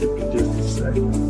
music in just a second.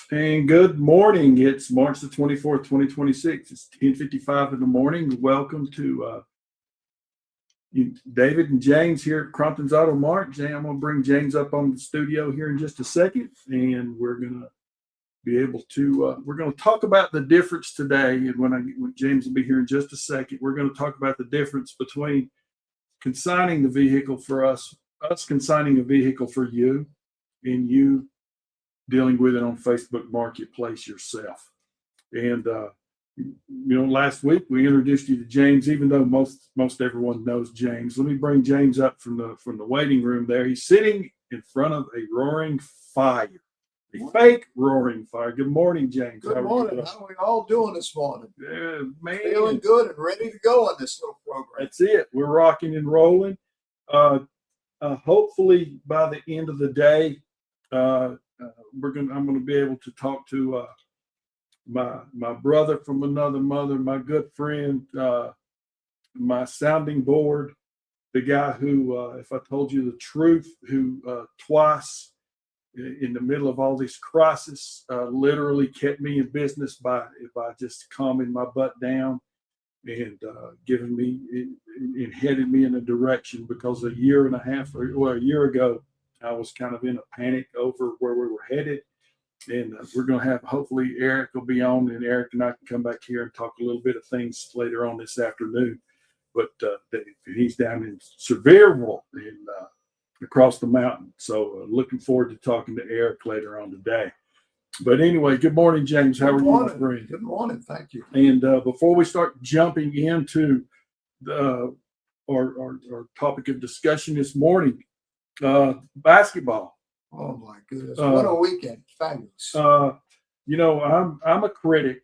And good morning. It's March the 24th, 2026. It's 10:55 in the morning. Welcome to David and James here at Crompton's Auto Mart. I'm going to bring James up on the studio here in just a second, and we're going to be able to, we're going to talk about the difference today. And when James will be here in just a second, we're going to talk about the difference between consigning the vehicle for us consigning a vehicle for you, and you dealing with it on Facebook Marketplace yourself. And last week we introduced you to James, even though most everyone knows James. Let me bring James up from the waiting room there. He's sitting in front of a roaring fire, a fake roaring fire. Good morning, James. Good morning. How are we all doing this morning? Yeah, man. Feeling good and ready to go on this little program. That's it. We're rocking and rolling. Hopefully by the end of the day, I'm going to be able to talk to my brother from another mother, my good friend, my sounding board, the guy who, if I told you the truth, who twice in the middle of all this crisis literally kept me in business by just calming my butt down and giving me and headed me in a direction, because a year ago I was kind of in a panic over where we were headed. And we're going to have, hopefully Eric will be on, and Eric and I can come back here and talk a little bit of things later on this afternoon. But he's down in Sevierville and across the mountain. So looking forward to talking to Eric later on today. But anyway, good morning, James. How are you, my friend? Good morning. Thank you. And before we start jumping into our topic of discussion this morning, basketball. Oh my goodness! What a weekend! Fabulous. I'm a critic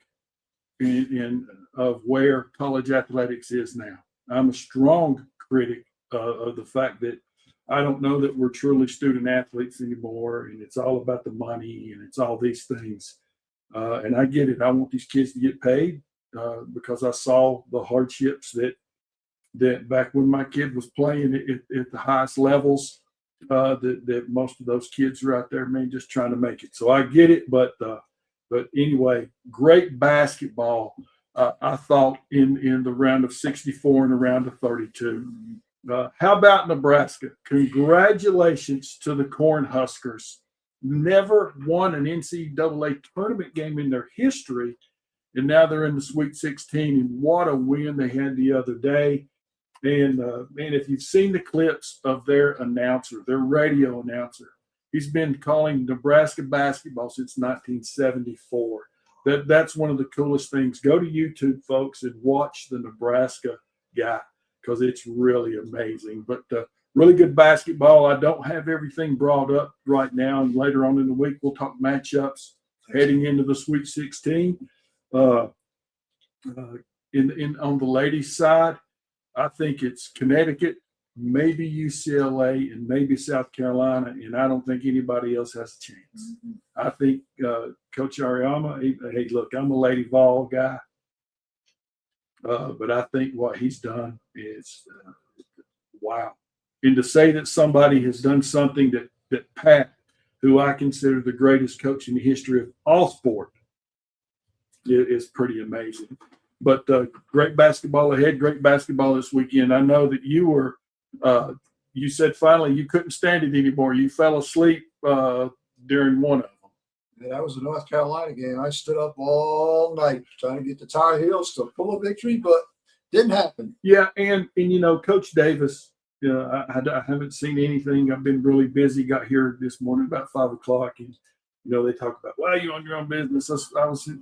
of where college athletics is now. I'm a strong critic of the fact that I don't know that we're truly student athletes anymore, and it's all about the money and it's all these things. And I get it. I want these kids to get paid because I saw the hardships that back when my kid was playing at the highest levels. That most of those kids are out there, man, just trying to make it. So I get it, but anyway, great basketball. I thought in the round of 64 and the round of 32. How about Nebraska? Congratulations to the Cornhuskers. Never won an NCAA tournament game in their history, and now they're in the Sweet 16. And what a win they had the other day. And if you've seen the clips of their announcer, their radio announcer, he's been calling Nebraska basketball since 1974. That's one of the coolest things. Go to YouTube, folks, and watch the Nebraska guy, because it's really amazing. But really good basketball. I don't have everything brought up right now, and later on in the week we'll talk matchups heading into the Sweet 16. On the ladies' side, I think it's Connecticut, maybe UCLA, and maybe South Carolina, and I don't think anybody else has a chance. Mm-hmm. I think Coach Ariama, hey, look, I'm a Lady Vol guy, but I think what he's done is wow. And to say that somebody has done something that Pat, who I consider the greatest coach in the history of all sport, is pretty amazing. But great basketball ahead, great basketball this weekend. I know that you were, you said finally you couldn't stand it anymore. You fell asleep during one of them. Yeah, that was the North Carolina game. I stood up all night trying to get the Tar Heels to pull a victory, but didn't happen. Yeah, and Coach Davis, I haven't seen anything. I've been really busy. Got here this morning about 5 o'clock, and they talk about, well, you own your own business. I was, and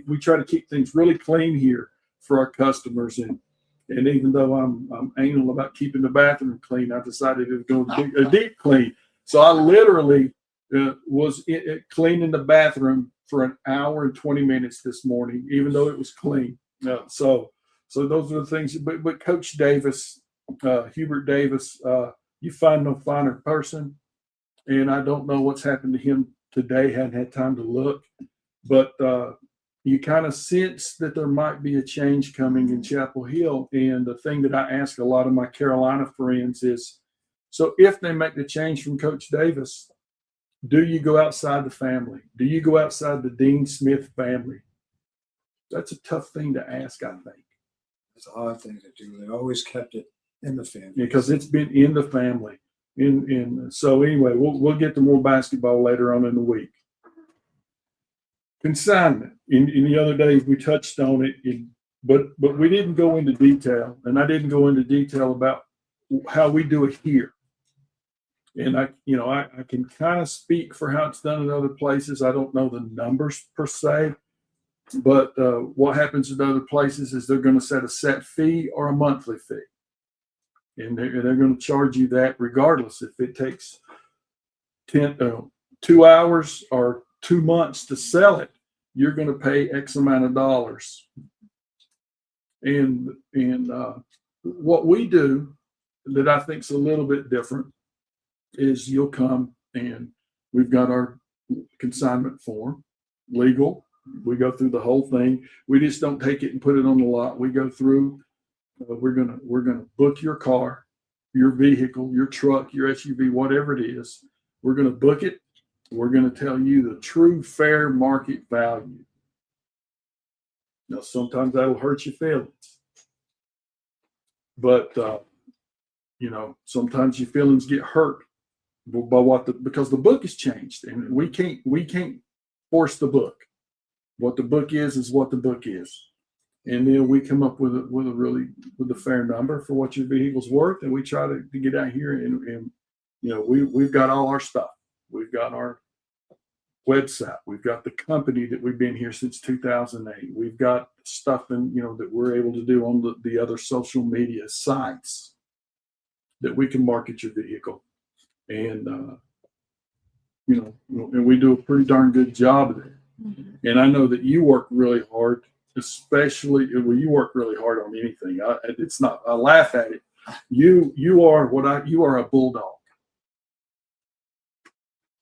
we try to keep things really clean here for our customers. And even though I'm anal about keeping the bathroom clean, I decided to go a deep clean. So I literally was cleaning the bathroom for an hour and 20 minutes this morning, even though it was clean. So those are the things. But Coach Davis, Hubert Davis, you find no finer person. And I don't know what's happened to him today. Hadn't had time to look, but you kind of sense that there might be a change coming in Chapel Hill. And the thing that I ask a lot of my Carolina friends is, so if they make the change from Coach Davis, do you go outside the family? Do you go outside the Dean Smith family? That's a tough thing to ask, I think. It's a hard thing to do. They always kept it in the family. Because it's been in the family. So anyway, we'll get to more basketball later on in the week. Consignment. In the other days we touched on it, but we didn't go into detail, and I didn't go into detail about how we do it here. And I can kind of speak for how it's done in other places. I don't know the numbers per se, but what happens in other places is they're going to set a set fee or a monthly fee. And they're going to charge you that regardless if it takes 2 hours or 2 months to sell it. You're going to pay X amount of dollars. And what we do that I think is a little bit different is you'll come and we've got our consignment form, legal. We go through the whole thing. We just don't take it and put it on the lot. We go through. We're gonna book your car, your vehicle, your truck, your SUV, whatever it is. We're gonna book it. We're gonna tell you the true fair market value. Now, sometimes that'll hurt your feelings, but sometimes your feelings get hurt by because the book has changed, and we can't force the book. What the book is what the book is. And then we come up with a fair number for what your vehicle's worth, and we try to get out here and we've got all our stuff. We've got our website. We've got the company that we've been here since 2008. We've got stuff that we're able to do on the other social media sites that we can market your vehicle, and and we do a pretty darn good job of it. Mm-hmm. And I know that you work really hard. Especially when you work really hard on anything. It's not, I laugh at it. You are a bulldog.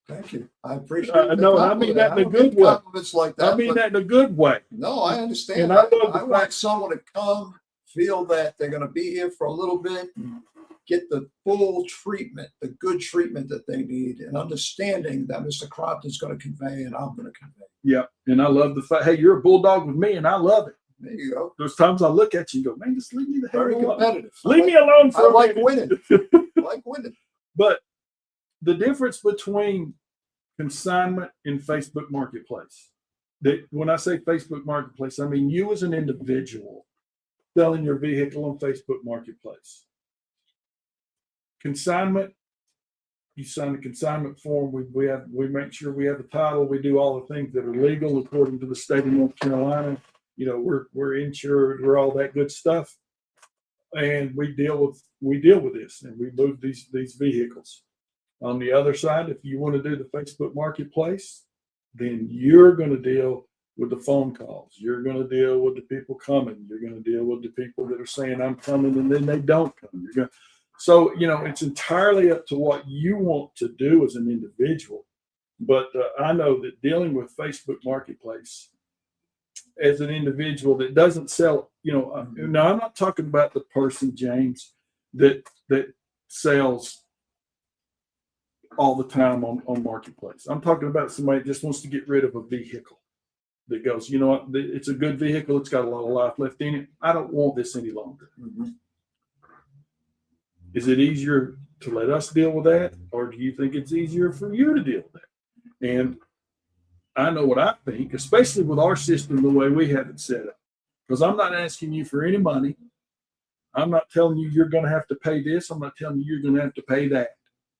Thank you. I appreciate it. No, I mean that in a good way. Like that, I mean that in a good way. No, I understand. And I want someone to come, feel that they're going to be here for a little bit, get the full treatment, the good treatment that they need, and understanding that Mr. Crompton's going to convey and I'm going to convey. Yeah, and I love the fact, hey, you're a bulldog with me, and I love it. There you go. There's times I look at you and go, man, just leave me the hell alone. Very competitive. Leave me alone for I like winning. I like winning. But the difference between consignment and Facebook Marketplace, that when I say Facebook Marketplace, I mean you as an individual selling your vehicle on Facebook Marketplace. Consignment, you sign a consignment form. We make sure we have the title. We do all the things that are legal according to the state of North Carolina. We're insured. We're all that good stuff, and we deal with this, and we move these vehicles. On the other side, if you want to do the Facebook Marketplace, then you're going to deal with the phone calls. You're going to deal with the people coming. You're going to deal with the people that are saying I'm coming and then they don't come. So, it's entirely up to what you want to do as an individual. But I know that dealing with Facebook Marketplace as an individual that doesn't sell, now I'm not talking about the person, James, that sells all the time on Marketplace. I'm talking about somebody that just wants to get rid of a vehicle that goes, it's a good vehicle. It's got a lot of life left in it. I don't want this any longer. Mm-hmm. Is it easier to let us deal with that, or do you think it's easier for you to deal with that? And I know what I think, especially with our system the way we have it set up, because I'm not asking you for any money. I'm not telling you you're going to have to pay this. I'm not telling you you're going to have to pay that,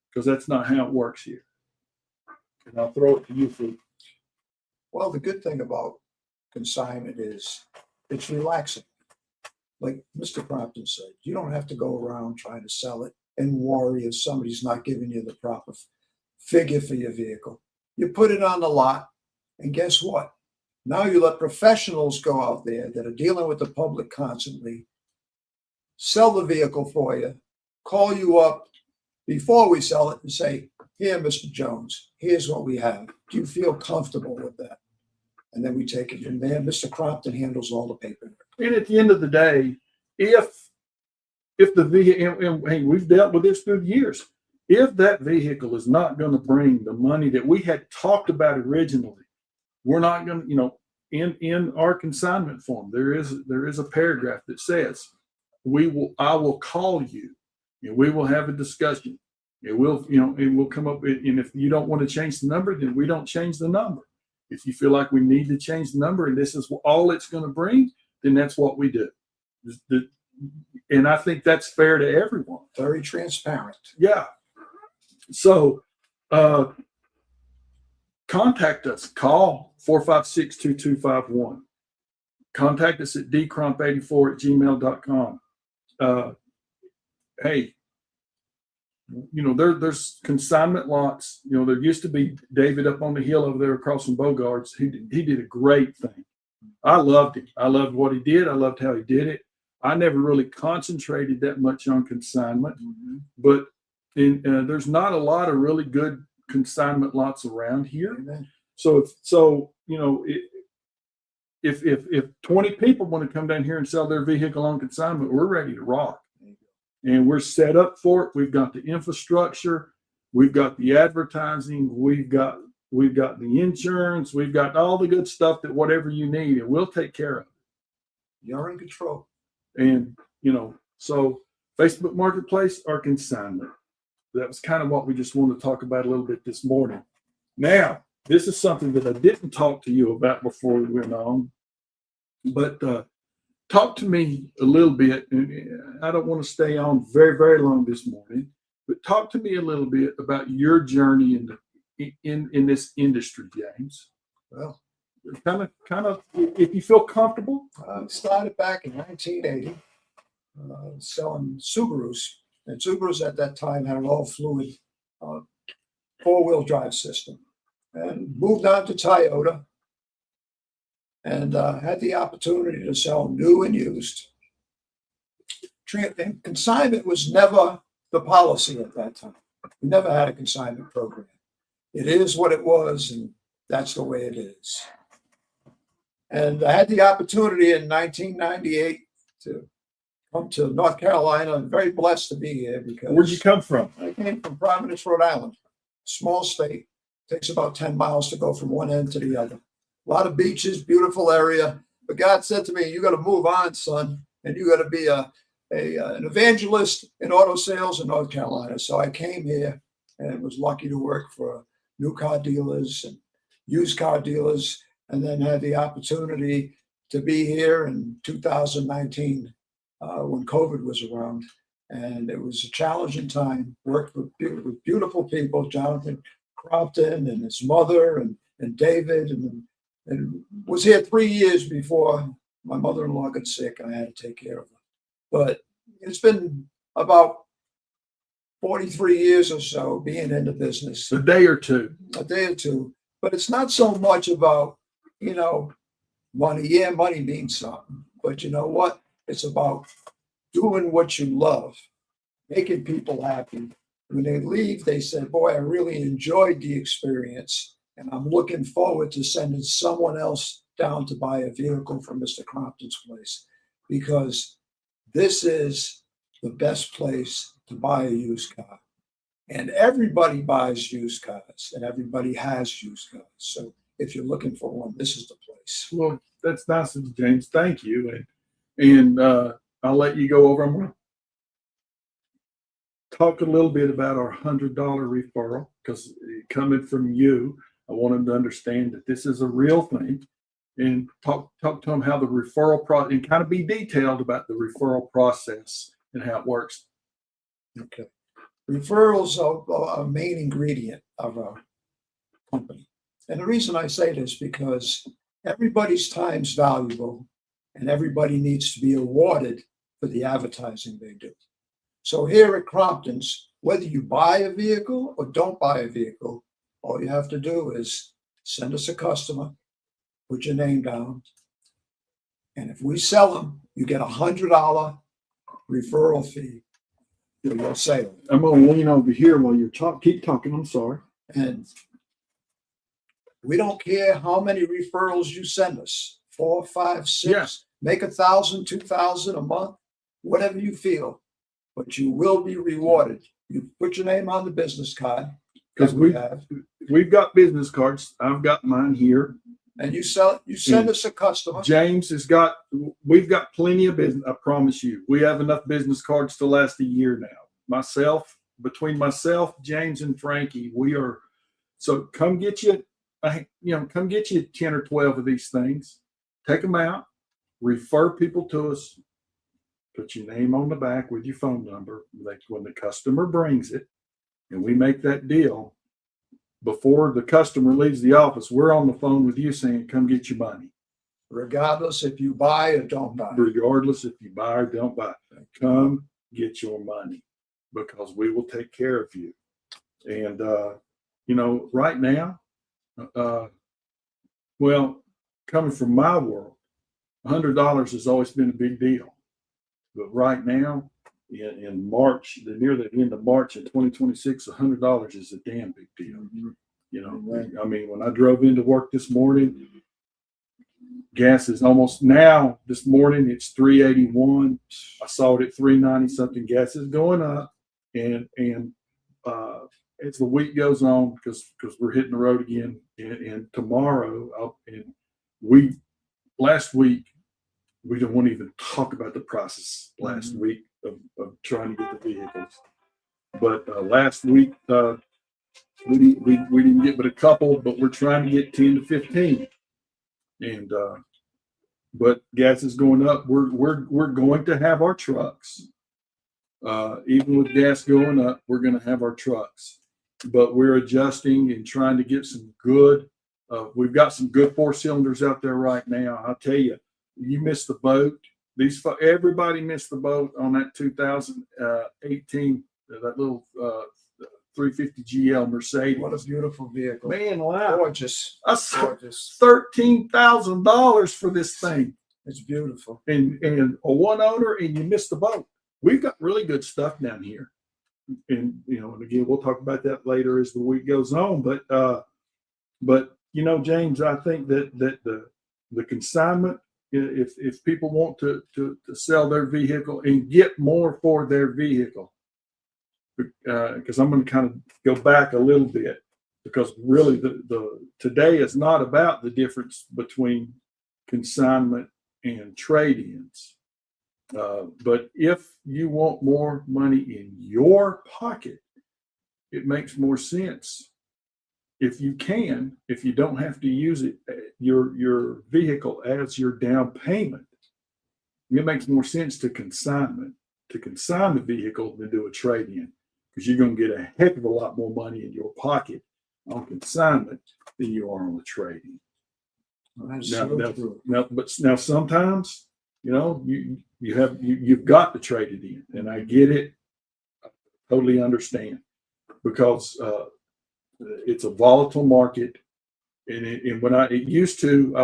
because that's not how it works here. And I'll throw it to you, Fruit. Well, the good thing about consignment is it's relaxing. Like Mr. Crompton said, you don't have to go around trying to sell it and worry if somebody's not giving you the proper figure for your vehicle. You put it on the lot, and guess what? Now you let professionals go out there that are dealing with the public constantly, sell the vehicle for you, call you up before we sell it and say, here, Mr. Jones, here's what we have. Do you feel comfortable with that? And then we take it from there. Mr. Crompton handles all the paperwork. And at the end of the day, if the vehicle, and hey, we've dealt with this through the years, if that vehicle is not going to bring the money that we had talked about originally, we're not going to, in our consignment form, there is a paragraph that says, I will call you and we will have a discussion. It will come up. And if you don't want to change the number, then we don't change the number. If you feel like we need to change the number and this is all it's going to bring, then that's what we do. And I think that's fair to everyone. Very transparent. Yeah. So contact us. Call 456-2251. Contact us at dcrump84@gmail.com. Hey, there's consignment lots. There used to be David up on the hill over there across from Bogart's. He did a great thing. I loved him. I loved what he did. I loved how he did it. I never really concentrated that much on consignment, but there's not a lot of really good consignment lots around here. Amen. So if 20 people want to come down here and sell their vehicle on consignment, we're ready to rock. And we're set up for it. We've got the infrastructure, we've got the advertising, we've got the insurance, we've got all the good stuff that whatever you need, and we'll take care of it. You're in control. And so Facebook Marketplace or consignment. That was kind of what we just wanted to talk about a little bit this morning. Now, this is something that I didn't talk to you about before we went on, but talk to me a little bit. I don't want to stay on very, very long this morning, but talk to me a little bit about your journey in this industry, James. Well, kind of, if you feel comfortable. I started back in 1980 selling Subarus, and Subarus at that time had an all-fluid four-wheel drive system, and moved on to Toyota. And had the opportunity to sell new and used. And consignment was never the policy at that time. We never had a consignment program. It is what it was, and that's the way it is. And I had the opportunity in 1998 to come to North Carolina. I'm very blessed to be here because. Where'd you come from? I came from Providence, Rhode Island. Small state. Takes about 10 miles to go from one end to the other. A lot of beaches, beautiful area. But God said to me, you got to move on, son, and you got to be an evangelist in auto sales in North Carolina. So I came here and was lucky to work for new car dealers and used car dealers, and then had the opportunity to be here in 2019 when COVID was around. And it was a challenging time. Worked with beautiful people, Jonathan Crompton and his mother and David, and was here 3 years before my mother-in-law got sick and I had to take care of her. But it's been about 43 years or so being in the business. A day or two. But it's not so much about, money. Yeah, money means something. But you know what? It's about doing what you love, making people happy. When they leave, they say, boy, I really enjoyed the experience. And I'm looking forward to sending someone else down to buy a vehicle from Mr. Crompton's place, because this is the best place to buy a used car. And everybody buys used cars and everybody has used cars. So if you're looking for one, this is the place. Well, that's nice of you, James. Thank you. And I'll let you go over. I'm going to talk a little bit about our $100 referral, because coming from you, I want them to understand that this is a real thing, and talk to them how the referral process, and kind of be detailed about the referral process and how it works. Okay. Referrals are a main ingredient of our company. And the reason I say this, because everybody's time's valuable and everybody needs to be awarded for the advertising they do. So here at Crompton's, whether you buy a vehicle or don't buy a vehicle, All you have to do is send us a customer, put your name down, and if we sell them, you get $100 referral fee for your sale. I'm gonna lean over here while you're keep talking. I'm sorry. And we don't care how many referrals you send us, 4, 5, 6, Yeah. make 1,000, 2,000 a month, whatever you feel, but you will be rewarded. You put your name on the business card, Because that we have, we've got business cards. I've got mine here. and you send us a customer. James has got, we've got plenty of business. I promise you, we have enough business cards to last a year now. Between myself, James, and Frankie, we are. So come get you, come get you 10 or 12 of these things. Take them out, refer people to us, put your name on the back with your phone number. Like when the customer brings it, and we make that deal, before the customer leaves the office, we're on the phone with you saying, come get your money. Regardless if you buy or don't buy. Regardless if you buy or don't buy, come get your money because we will take care of you. And, right now, coming from my world, $100 has always been a big deal. But right now, in March, near the end of March in 2026, $100 is a damn big deal. I mean, when I drove into work this morning, gas is almost now. This morning it's $3.81. I saw it at $3.90 something. Gas is going up, and as the week goes on, because we're hitting the road again, and tomorrow, last week we don't want to even talk about the process last week of trying to get the vehicles. But last week we didn't get but a couple, but we're trying to get 10 to 15. And but gas is going up. We're going to have our trucks. Even with gas going up, we're going to have our trucks. But we're adjusting and trying to get some good. We've got some good 4-cylinders out there right now. I'll tell you, you missed the boat. Everybody missed the boat on that 2018, that little 350 GL Mercedes. What a beautiful vehicle. Man, wow. Gorgeous. Gorgeous. $13,000 for this thing. It's beautiful. And a one owner, and you missed the boat. We've got really good stuff down here. And and again, we'll talk about that later as the week goes on. But James, I think that the consignment, if people want to sell their vehicle and get more for their vehicle, because I'm going to kind of go back a little bit, because really the today is not about the difference between consignment and trade-ins. But if you want more money in your pocket, it makes more sense. If you don't have to use it, your vehicle as your down payment, it makes more sense to consign the vehicle than do a trade-in, because you're going to get a heck of a lot more money in your pocket on consignment than you are on a trade-in. Now sometimes, you've got to trade it in, and I get it. I totally understand, because it's a volatile market, and when it used to, I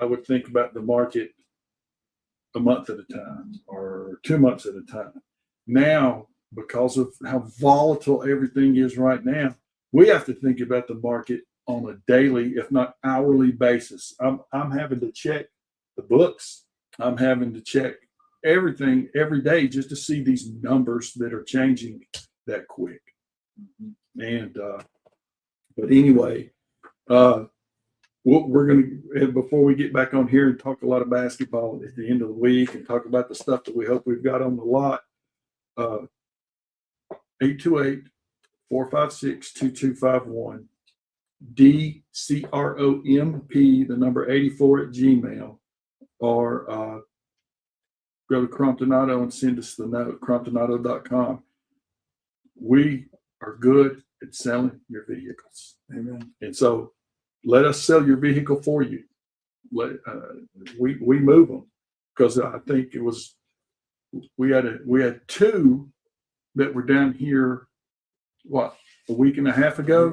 would think about the market a month at a time or 2 months at a time. Now, because of how volatile everything is right now, we have to think about the market on a daily, if not hourly basis. I'm having to check the books. I'm having to check everything every day just to see these numbers that are changing that quick. And but anyway, we're going to, before we get back on here and talk a lot of basketball at the end of the week and talk about the stuff that we hope we've got on the lot, 828-456-2251, DCROMP, the number 84 at Gmail, or go to Cromptonato and send us the note, cromptonato.com. We are good at selling your vehicles. Amen. And so let us sell your vehicle for you. We move them, because I think we had 2 that were down here, a week and a half ago,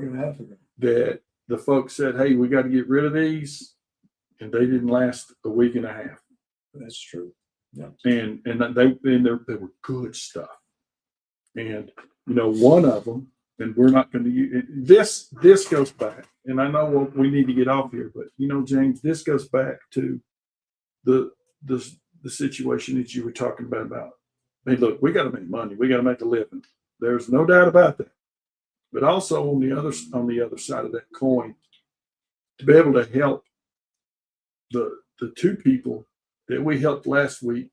that the folks said, hey, we got to get rid of these. And they didn't last a week and a half. That's true. Yeah. And they were good stuff. And, you know, one of them, and we're not going to use this goes back, and I know we need to get off here, but you know, James, this goes back to the situation that you were talking about. Hey, look, we got to make money. We got to make a living. There's no doubt about that. But also on the other side of that coin, to be able to help the two people that we helped last week,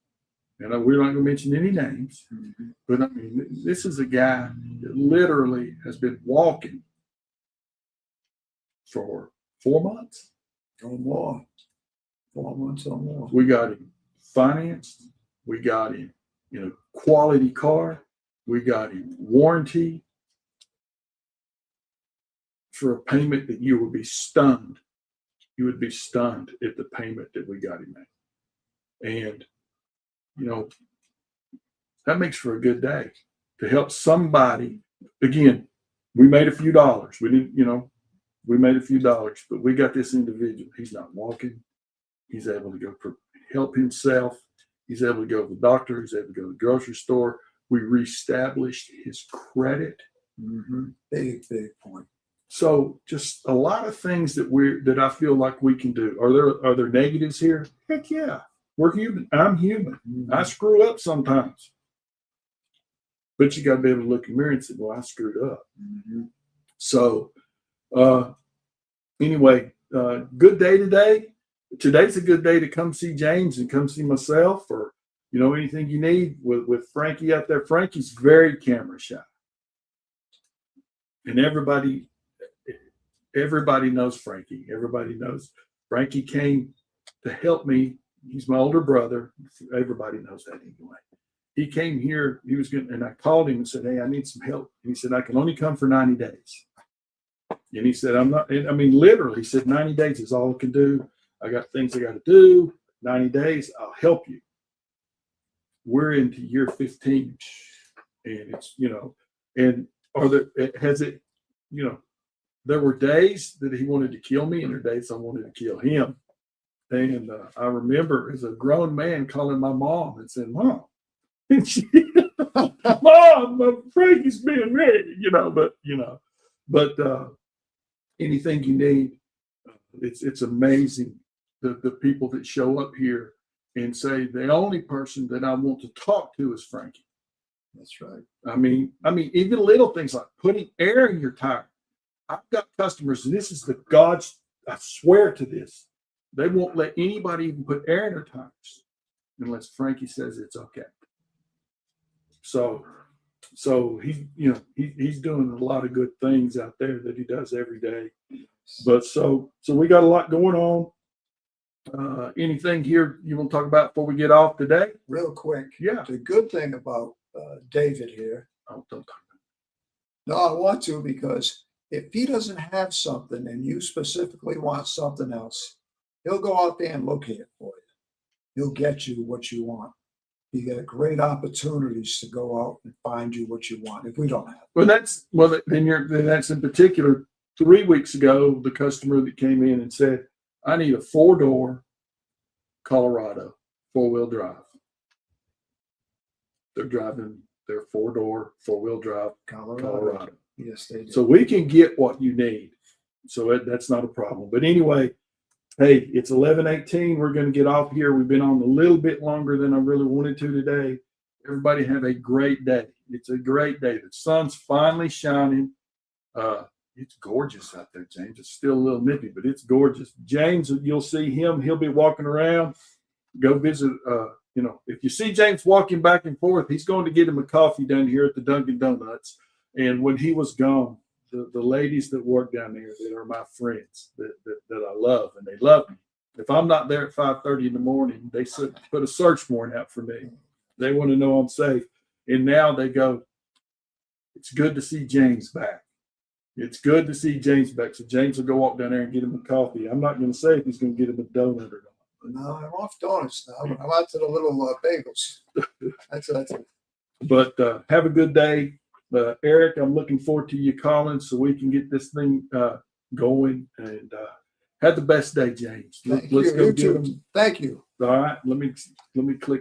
and we're not going to mention any names, but I mean, this is a guy that literally has been walking for 4 months or more. 4 months or more. We got him financed. We got him in a quality car. We got him warranty for a payment that you would be stunned. You would be stunned at the payment that we got him at. And, you know, that makes for a good day to help somebody. Again, we made a few dollars. We didn't, you know, we made a few dollars, but we got this individual. He's not walking. He's able to go help himself. He's able to go to the doctor. He's able to go to the grocery store. We reestablished his credit. Big point. So just a lot of things that I feel like we can do. Are there negatives here? Heck yeah. We're human. I'm human. I screw up sometimes. But you got to be able to look in the mirror and say, well, I screwed up. So anyway, good day today. Today's a good day to come see James and come see myself, or, you know, anything you need with Frankie out there. Frankie's very camera shy. And everybody knows Frankie. Everybody knows Frankie came to help me. He's my older brother. Everybody knows that anyway. He came here. He was good, and I called him and said, "Hey, I need some help." And he said, "I can only come for 90 days." And he said, "I'm not." I mean, literally, he said, 90 days is all I can do. I got things I got to do. 90 days, I'll help you. We're into year 15, and it's, you know, and there were days that he wanted to kill me, and there were days I wanted to kill him. And I remember as a grown man calling my mom and saying, "Mom," and she, "Mom, Frankie's being ready," but anything you need, it's amazing the people that show up here and say the only person that I want to talk to is Frankie. That's right. I mean, even little things like putting air in your tire. I've got customers, and this is I swear to this, they won't let anybody even put air in their tires unless Frankie says it's okay. So he's doing a lot of good things out there that he does every day. But so we got a lot going on. Anything here you want to talk about before we get off today? Real quick. Yeah. The good thing about David here. Oh, don't talk about No, I want to, because if he doesn't have something and you specifically want something else, he'll go out there and locate it for you. He'll get you what you want. You get great opportunities to go out and find you what you want if we don't have it. Then that's in particular. 3 weeks ago, the customer that came in and said, "I need a 4-door Colorado 4-wheel drive." They're driving their 4-door 4-wheel drive Colorado. Yes, they do. So we can get what you need. So that's not a problem. But anyway, hey, it's 11:18. We're going to get off here. We've been on a little bit longer than I really wanted to today. Everybody have a great day. It's a great day. The sun's finally shining. It's gorgeous out there, James. It's still a little nippy, but it's gorgeous. James, you'll see him. He'll be walking around. Go visit. If you see James walking back and forth, he's going to get him a coffee down here at the Dunkin' Donuts. And when he was gone, the ladies that work down there that are my friends that I love, and they love me. If I'm not there at 5:30 in the morning, they put a search warrant out for me. They want to know I'm safe. And now they go, "It's good to see James back. It's good to see James back." So James will go walk down there and get him a coffee. I'm not going to say if he's going to get him a donut or not. No, I'm off donuts now. I'm out to the little bagels. That's it. But have a good day. Eric, I'm looking forward to you calling so we can get this thing going, and have the best day, James. Thank Let's you. go You get too. them. Thank you. All right, let me click